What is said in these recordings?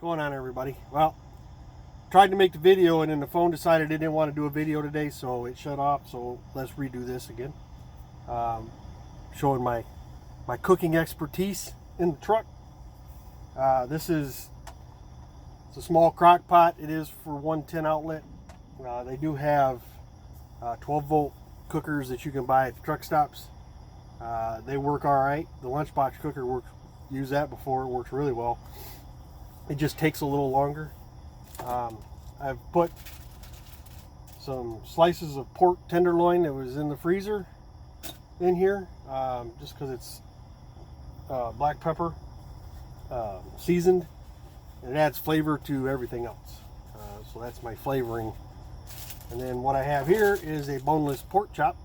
Going on, everybody? Well, tried to make the video and then the phone decided it didn't want to do a video today, so it shut off. So let's redo this again. Showing my cooking expertise in the truck. This is it's a small crock pot. It is for 110 outlet. They do have 12 volt cookers that you can buy at the truck stops. They work all right. The lunchbox cooker works. Used that before. It works really well. It just takes a little longer. I've put some slices of pork tenderloin that was in the freezer in here, just because it's black pepper seasoned, and it adds flavor to everything else. So that's my flavoring. And then what I have here is a boneless pork chop.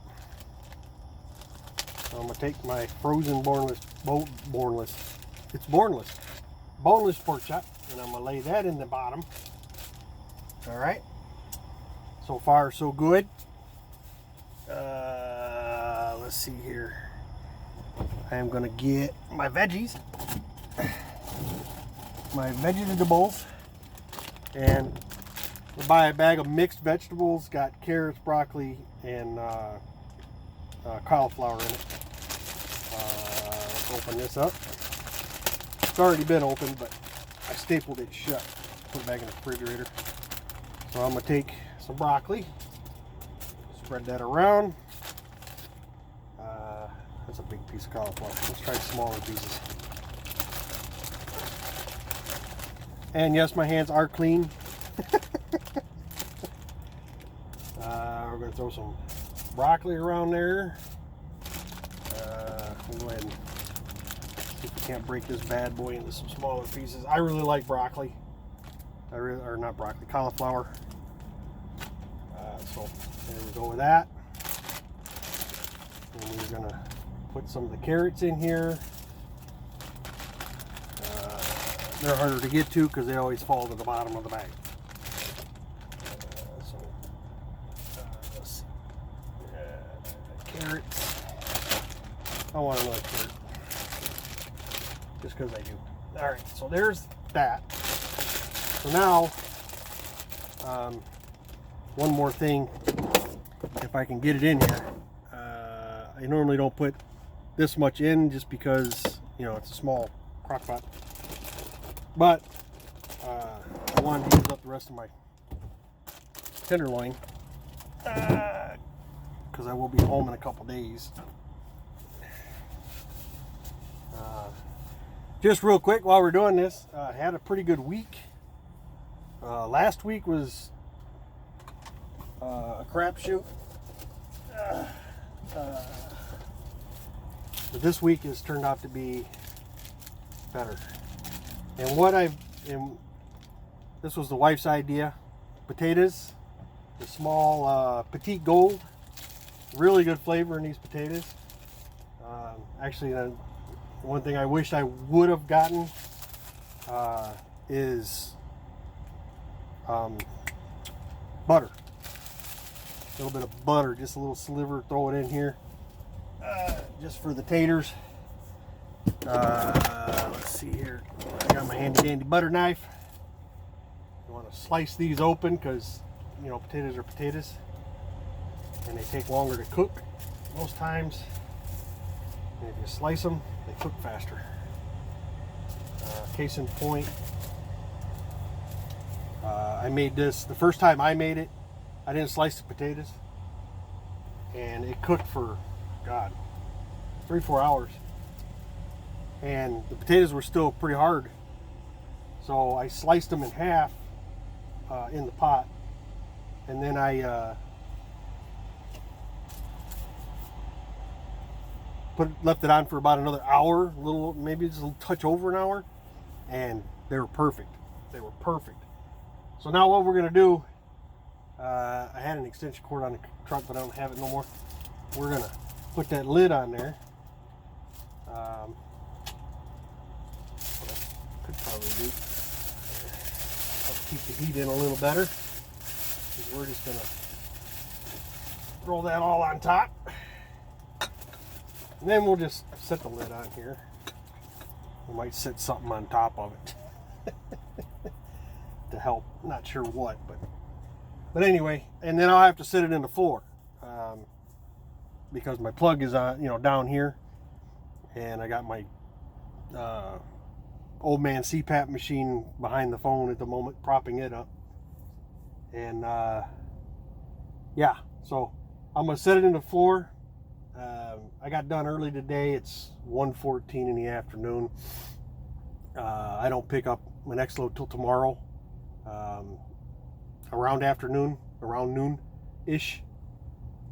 So I'm gonna take my frozen boneless pork chop, and I'm gonna lay that in the bottom. All right, so far so good. Let's see here. I am gonna get my veggies, my vegetables, and we'll buy a bag of mixed vegetables. Got carrots, broccoli, and cauliflower in it. Let's open this up. It's already been opened, but I stapled it shut. Put it back in the refrigerator. So I'm gonna take some broccoli, spread that around. That's a big piece of cauliflower. Let's try smaller pieces. And yes, my hands are clean. We're gonna throw some broccoli around there. We'll go ahead and see if we can't break this bad boy into some smaller pieces. I really like broccoli. Or not broccoli, cauliflower. So there we go with that. And we're gonna put some of the carrots in here. They're harder to get to because they always fall to the bottom of the bag. Let's see. Carrots. I want another carrot. Just because I do. Alright, so there's that. So now, one more thing, if I can get it in here. I normally don't put this much in just because, you know, it's a small crock pot. But I wanted to use up the rest of my tenderloin because I will be home in a couple days. Just real quick while we're doing this, I had a pretty good week. Last week was a crapshoot. But this week has turned out to be better. And this was the wife's idea. Potatoes, the small Petite Gold. Really good flavor in these potatoes. Actually, one thing I wish I would have gotten is butter. A little bit of butter, just a little sliver, throw it in here. Just for the taters. Let's see here. I got my handy dandy butter knife. You want to slice these open because, you know, potatoes are potatoes. And they take longer to cook most times. And if you slice them, they cook faster. Case in point, I made this, the first time I made it, I didn't slice the potatoes. And it cooked for, God, 3-4 hours. And the potatoes were still pretty hard. So I sliced them in half in the pot. And then I left it on for about another hour, maybe just a little touch over an hour, and they were perfect. They were perfect. So now what we're gonna do, I had an extension cord on the truck, but I don't have it no more. We're gonna put that lid on there. What I could probably do, help keep the heat in a little better, is we're just gonna roll that all on top. And then we'll just set the lid on here. We might set something on top of it. help. Not sure what, but anyway. And then I'll have to set it in the floor because my plug is down here, and I got my old man CPAP machine behind the phone at the moment, propping it up. And yeah, so I'm gonna set it in the floor. I got done early today. It's 1:14 in the afternoon. I don't pick up my next load till tomorrow, around noon-ish.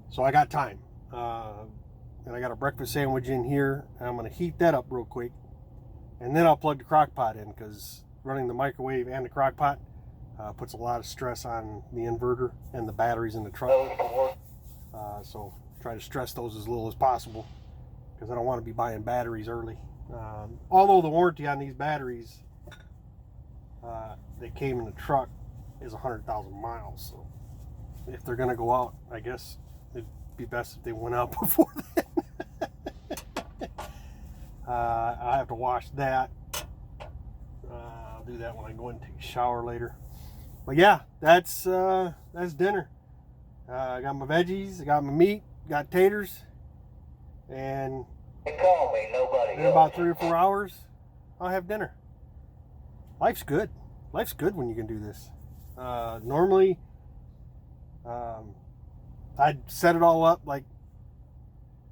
So I got time. And I got a breakfast sandwich in here. I'm going to heat that up real quick. And then I'll plug the crock pot in, because running the microwave and the crock pot puts a lot of stress on the inverter and the batteries in the truck. So try to stress those as little as possible, because I don't want to be buying batteries early. Although the warranty on these batteries that came in the truck is 100,000 miles. So if they're going to go out, I guess it'd be best if they went out before then. I have to wash that. I'll do that when I go in and take a shower later. But yeah, that's dinner. I got my veggies, I got my meat, got taters, and in about 3 or 4 hours, I'll have dinner. Life's good. Life's good when you can do this. Normally, I'd set it all up like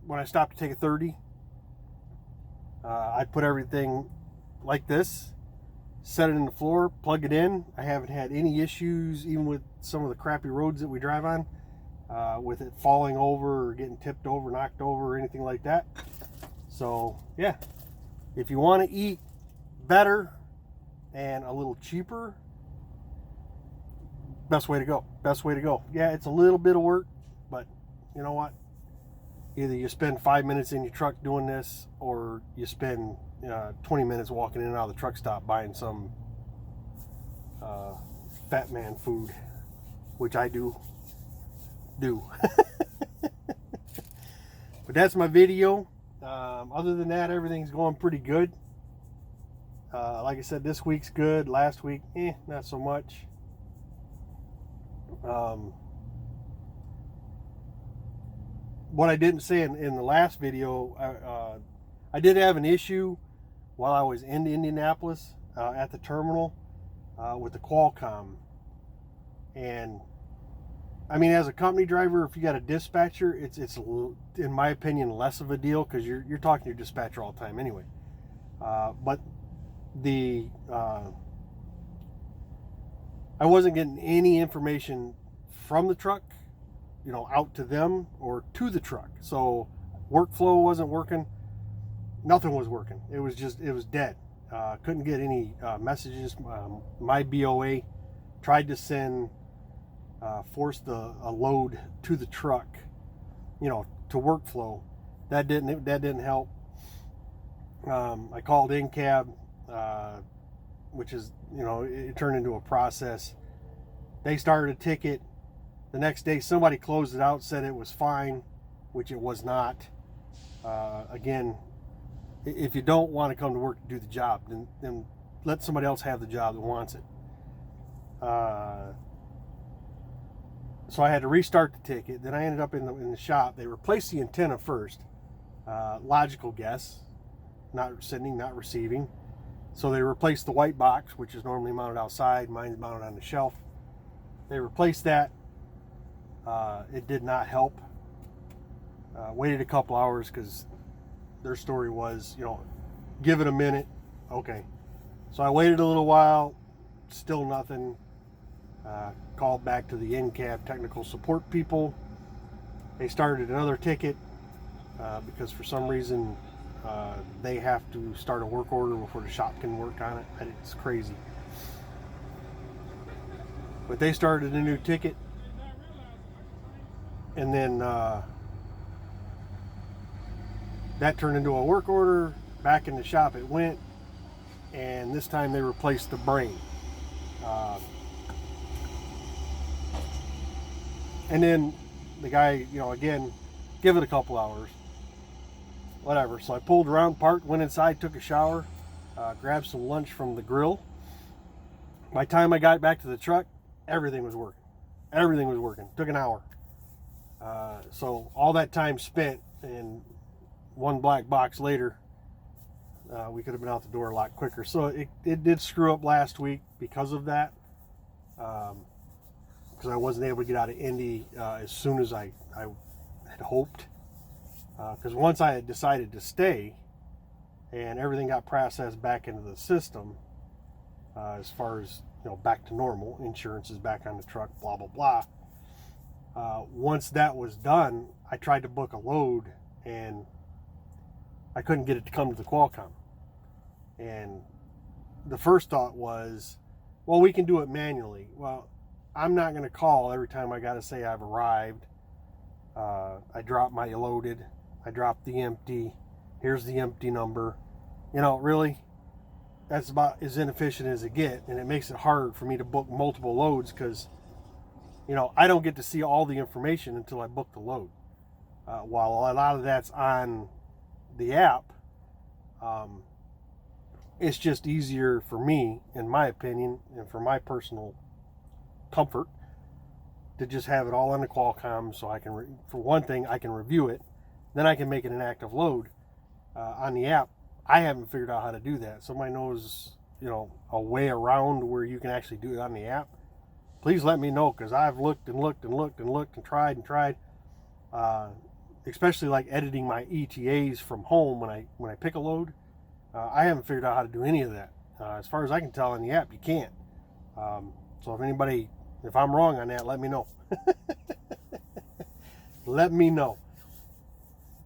when I stopped to take a 30. I'd put everything like this, set it in the floor, plug it in. I haven't had any issues, even with some of the crappy roads that we drive on, with it falling over or getting tipped over, knocked over, or anything like that. So yeah, if you want to eat better and a little cheaper, best way to go. Yeah, it's a little bit of work, but you know what? Either you spend 5 minutes in your truck doing this, or you spend 20 minutes walking in and out of the truck stop buying some fat man food, which I do. But that's my video. Other than that, everything's going pretty good. Like I said, this week's good. Last week, not so much. What I didn't say in the last video, I did have an issue while I was in Indianapolis at the terminal with the Qualcomm. And I mean, as a company driver, if you got a dispatcher, it's in my opinion less of a deal, because you're talking to your dispatcher all the time anyway. But I wasn't getting any information from the truck, out to them or to the truck. So workflow wasn't working. Nothing was working. It was dead. Couldn't get any messages. My BOA tried to send, forced a load to the truck, to workflow. That didn't help. I called in-cab, which is, it turned into a process. They started a ticket. The next day, somebody closed it out, said it was fine, which it was not. Again, if you don't want to come to work to do the job, then let somebody else have the job that wants it. So I had to restart the ticket. Then I ended up in the shop. They replaced the antenna first. Logical guess. Not sending, not receiving. So they replaced the white box, which is normally mounted outside. Mine's mounted on the shelf. They replaced that. It did not help. Waited a couple hours, because their story was, give it a minute. Okay. So I waited a little while. Still nothing. Called back to the in-cab technical support people. They started another ticket because for some reason they have to start a work order before the shop can work on it. It's crazy. But they started a new ticket, and then that turned into a work order. Back in the shop it went, and this time they replaced the brain. And then the guy, again, give it a couple hours. Whatever. So I pulled around, parked, went inside, took a shower, grabbed some lunch from the grill. By the time I got back to the truck, everything was working. Everything was working. Took an hour. So all that time spent, and one black box later, we could have been out the door a lot quicker. So it did screw up last week because of that. Because I wasn't able to get out of Indy as soon as I had hoped. Because once I had decided to stay and everything got processed back into the system, as far as, back to normal, insurance is back on the truck, blah, blah, blah. Once that was done, I tried to book a load and I couldn't get it to come to the Qualcomm. And the first thought was, well, we can do it manually. Well, I'm not going to call every time I got to say I've arrived. I dropped my loaded. I dropped the empty. Here's the empty number. Really, that's about as inefficient as it gets. And it makes it hard for me to book multiple loads because, I don't get to see all the information until I book the load. While a lot of that's on the app, it's just easier for me, in my opinion, and for my personal comfort, to just have it all on the Qualcomm, so I can, for one thing, I can review it, then I can make it an active load. On the app, I haven't figured out how to do that. Somebody knows, a way around where you can actually do it on the app, please let me know, because I've looked and looked and looked and looked and tried, especially like editing my ETAs from home when I pick a load. I haven't figured out how to do any of that. As far as I can tell on the app, you can't. So if I'm wrong on that, let me know. Let me know.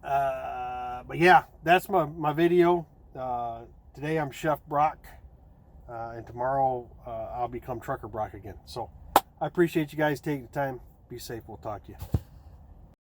But yeah, that's my video. Today I'm Chef Brock, and tomorrow I'll become Trucker Brock again. So I appreciate you guys taking the time. Be safe. We'll talk to you.